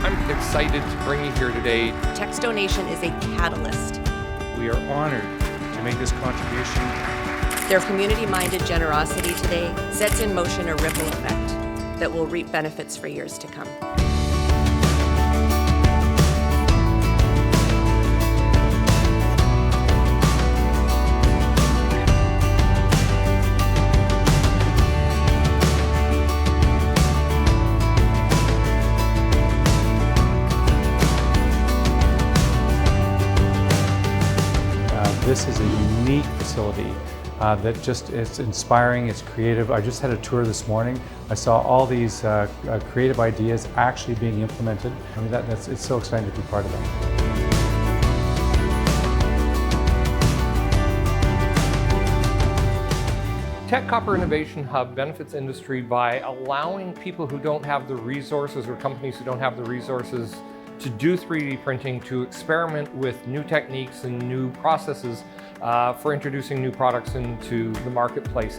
I'm excited to bring you here today. Teck's donation is a catalyst. We are honored to make this contribution. Their community-minded generosity today sets in motion a ripple effect that will reap benefits for years to come. This is a unique facility that just is inspiring, it's creative. I just had a tour this morning. I saw all these creative ideas actually being implemented. I mean, it's so exciting to be part of that. Teck Copper Innovation Hub benefits industry by allowing people who don't have the resources or companies who don't have the resources to do 3D printing, to experiment with new techniques and new processes for introducing new products into the marketplace.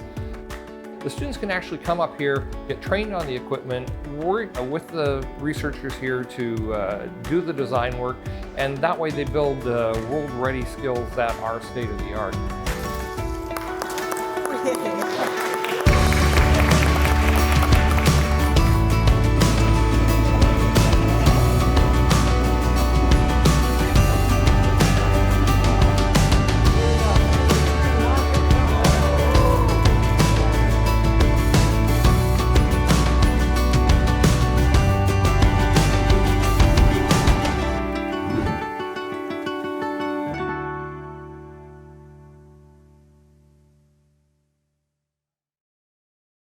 The students can actually come up here, get trained on the equipment, work with the researchers here to do the design work, and that way they build world-ready skills that are state-of-the-art.